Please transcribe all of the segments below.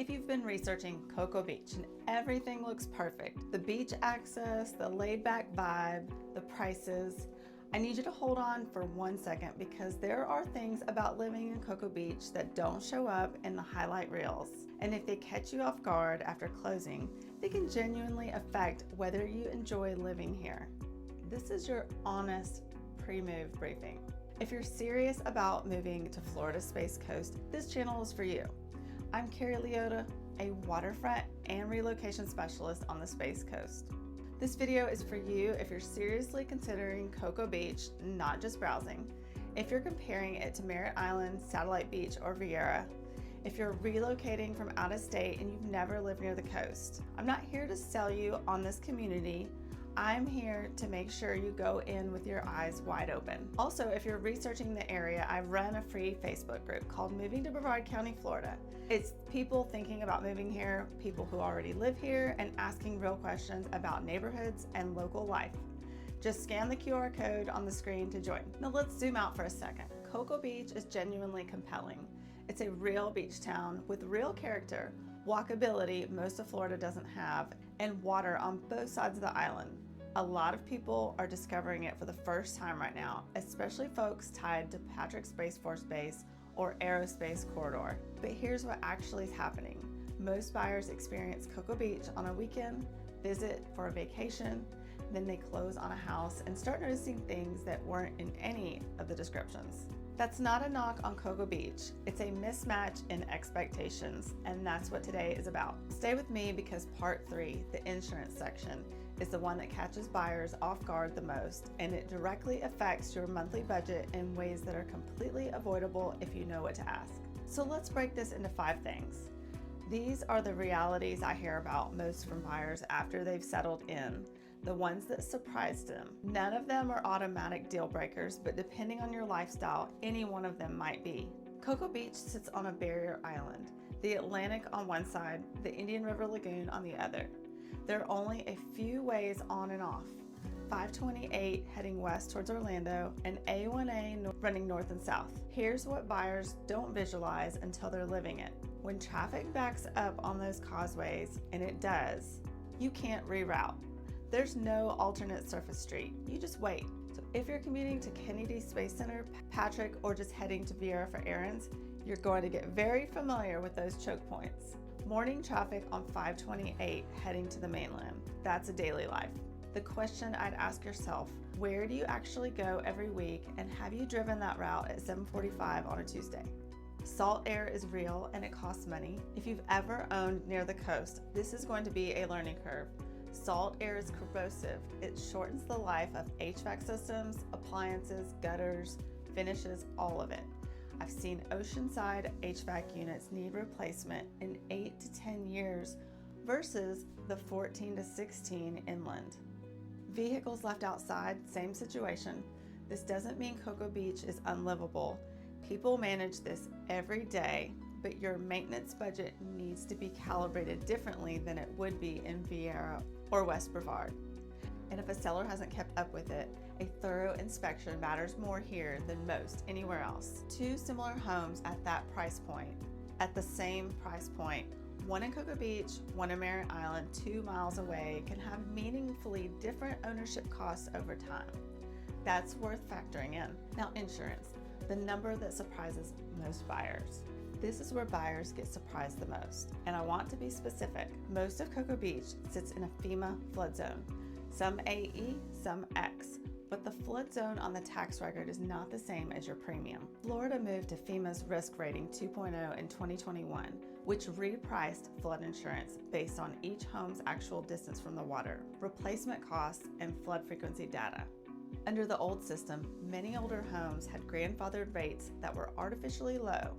If you've been researching Cocoa Beach and everything looks perfect, the beach access, the laid-back vibe, the prices, I need you to hold on for 1 second because there are things about living in Cocoa Beach that don't show up in the highlight reels. And if they catch you off guard after closing, they can genuinely affect whether you enjoy living here. This is your honest pre-move briefing. If you're serious about moving to Florida Space Coast, this channel is for you. I'm Carrie Liotta, a waterfront and relocation specialist on the Space Coast. This video is for you if you're seriously considering Cocoa Beach, not just browsing, if you're comparing it to Merritt Island, Satellite Beach, or Viera, if you're relocating from out of state and you've never lived near the coast. I'm not here to sell you on this community. I'm here to make sure you go in with your eyes wide open. Also, if you're researching the area, I run a free Facebook group called Moving to Brevard County, Florida. It's people thinking about moving here, people who already live here, and asking real questions about neighborhoods and local life. Just scan the QR code on the screen to join. Now let's zoom out for a second. Cocoa Beach is genuinely compelling. It's a real beach town with real character, walkability most of Florida doesn't have, and water on both sides of the island. A lot of people are discovering it for the first time right now, especially folks tied to Patrick Space Force Base or Aerospace Corridor. But here's what actually is happening. Most buyers experience Cocoa Beach on a weekend, visit for a vacation, then they close on a house and start noticing things that weren't in any of the descriptions. That's not a knock on Cocoa Beach. It's a mismatch in expectations, and that's what today is about. Stay with me because part 3, the insurance section, is the one that catches buyers off guard the most, and it directly affects your monthly budget in ways that are completely avoidable if you know what to ask. So let's break this into 5 things. These are the realities I hear about most from buyers after they've settled in, the ones that surprised them. None of them are automatic deal breakers, but depending on your lifestyle, any one of them might be. Cocoa Beach sits on a barrier island, the Atlantic on one side, the Indian River Lagoon on the other. There are only a few ways on and off. 528 heading west towards Orlando and A1A running north and south. Here's what buyers don't visualize until they're living it. When traffic backs up on those causeways, and it does, you can't reroute. There's no alternate surface street. You just wait. So if you're commuting to Kennedy Space Center, Patrick, or just heading to Viera for errands, you're going to get very familiar with those choke points. Morning traffic on 528 heading to the mainland. That's a daily life. The question I'd ask yourself, where do you actually go every week, and have you driven that route at 7:45 on a Tuesday? Salt air is real and it costs money. If you've ever owned near the coast, this is going to be a learning curve. Salt air is corrosive. It shortens the life of HVAC systems, appliances, gutters, finishes, all of it. I've seen oceanside HVAC units need replacement in 8 to 10 years versus the 14 to 16 inland. Vehicles left outside, same situation. This doesn't mean Cocoa Beach is unlivable. People manage this every day, but your maintenance budget needs to be calibrated differently than it would be in Viera or West Brevard. And if a seller hasn't kept up with it, a thorough inspection matters more here than most anywhere else. 2 similar homes at that price point, at the same price point, one in Cocoa Beach, one in Merritt Island, 2 miles away, can have meaningfully different ownership costs over time. That's worth factoring in. Now, insurance, the number that surprises most buyers. This is where buyers get surprised the most. And I want to be specific. Most of Cocoa Beach sits in a FEMA flood zone. Some AE, some X. But the flood zone on the tax record is not the same as your premium. Florida moved to FEMA's Risk Rating 2.0 in 2021, which repriced flood insurance based on each home's actual distance from the water, replacement costs, and flood frequency data. Under the old system, many older homes had grandfathered rates that were artificially low.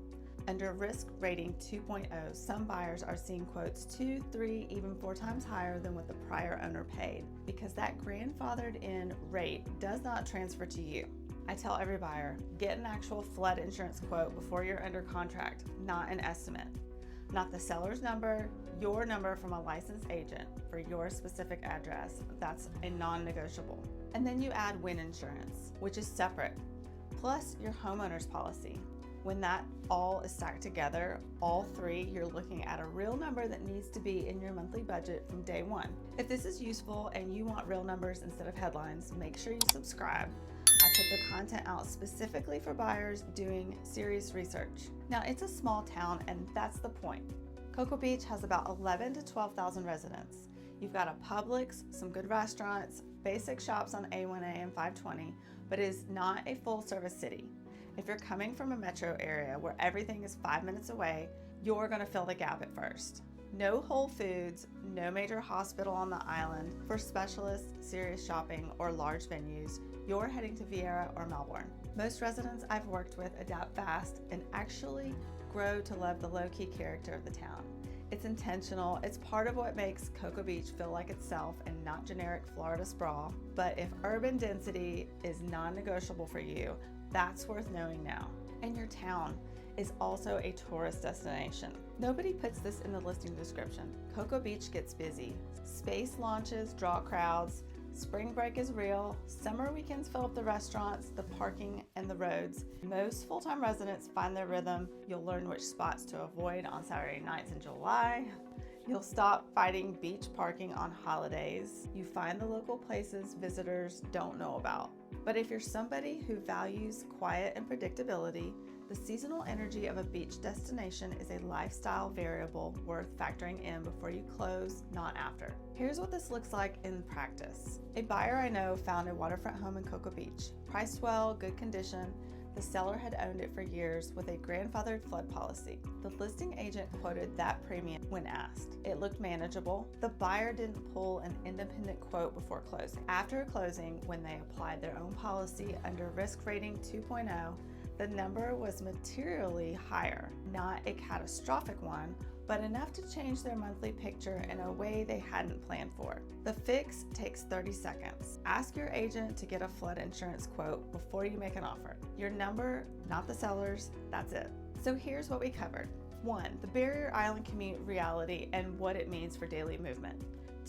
Under Risk Rating 2.0, some buyers are seeing quotes 2, 3, even 4 times higher than what the prior owner paid, because that grandfathered in rate does not transfer to you. I tell every buyer, get an actual flood insurance quote before you're under contract, not an estimate. Not the seller's number, your number from a licensed agent for your specific address. That's a non-negotiable. And then you add wind insurance, which is separate, plus your homeowner's policy. When that all is stacked together, all three, you're looking at a real number that needs to be in your monthly budget from day one. If this is useful and you want real numbers instead of headlines, make sure you subscribe. I put the content out specifically for buyers doing serious research. Now, it's a small town, and that's the point. Cocoa Beach has about 11 to 12,000 residents. You've got a Publix, some good restaurants, basic shops on A1A and 520, but it is not a full-service city. If you're coming from a metro area where everything is 5 minutes away, you're going to fill the gap at first. No Whole Foods, no major hospital on the island. For specialists, serious shopping, or large venues, you're heading to Viera or Melbourne. Most residents I've worked with adapt fast and actually grow to love the low-key character of the town. It's intentional. It's part of what makes Cocoa Beach feel like itself and not generic Florida sprawl. But if urban density is non-negotiable for you, that's worth knowing now. And your town is also a tourist destination. Nobody puts this in the listing description. Cocoa Beach gets busy. Space launches draw crowds. Spring break is real. Summer weekends fill up the restaurants, the parking, and the roads. Most full-time residents find their rhythm. You'll learn which spots to avoid on Saturday nights in July. You'll stop fighting beach parking on holidays. You find the local places visitors don't know about. But if you're somebody who values quiet and predictability, the seasonal energy of a beach destination is a lifestyle variable worth factoring in before you close, not after. Here's what this looks like in practice. A buyer I know found a waterfront home in Cocoa Beach. Priced well, good condition. The seller had owned it for years with a grandfathered flood policy. The listing agent quoted that premium when asked. It looked manageable. The buyer didn't pull an independent quote before closing. After closing, when they applied their own policy under risk rating 2.0, the number was materially higher, not a catastrophic one, but enough to change their monthly picture in a way they hadn't planned for. The fix takes 30 seconds. Ask your agent to get a flood insurance quote before you make an offer. Your number, not the seller's, that's it. So here's what we covered. 1, the Barrier Island commute reality and what it means for daily movement.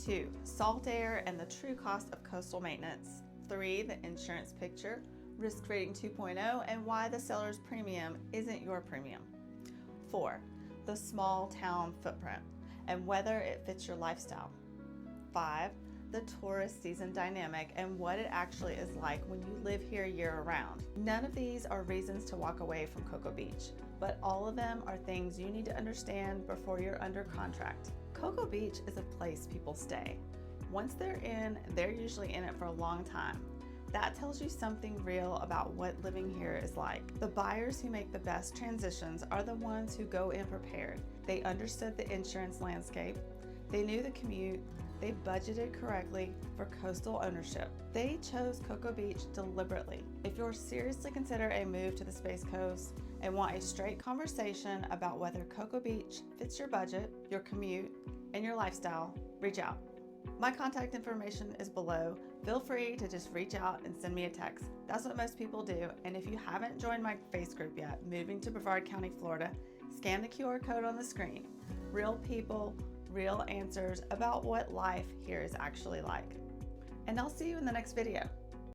2, salt air and the true cost of coastal maintenance. 3, the insurance picture, risk rating 2.0, and why the seller's premium isn't your premium. 4, the small town footprint and whether it fits your lifestyle. 5, the tourist season dynamic and what it actually is like when you live here year-round. None of these are reasons to walk away from Cocoa Beach, but all of them are things you need to understand before you're under contract. Cocoa Beach is a place people stay. Once they're in, they're usually in it for a long time. That tells you something real about what living here is like. The buyers who make the best transitions are the ones who go in prepared. They understood the insurance landscape, they knew the commute, they budgeted correctly for coastal ownership. They chose Cocoa Beach deliberately. If you're seriously consider a move to the Space Coast and want a straight conversation about whether Cocoa Beach fits your budget, your commute, and your lifestyle, reach out. My contact information is below. Feel free to just reach out and send me a text. That's what most people do. And if you haven't joined my face group yet, Moving to Brevard County, Florida, scan the QR code on the screen. Real people, real answers about what life here is actually like. And I'll see you in the next video.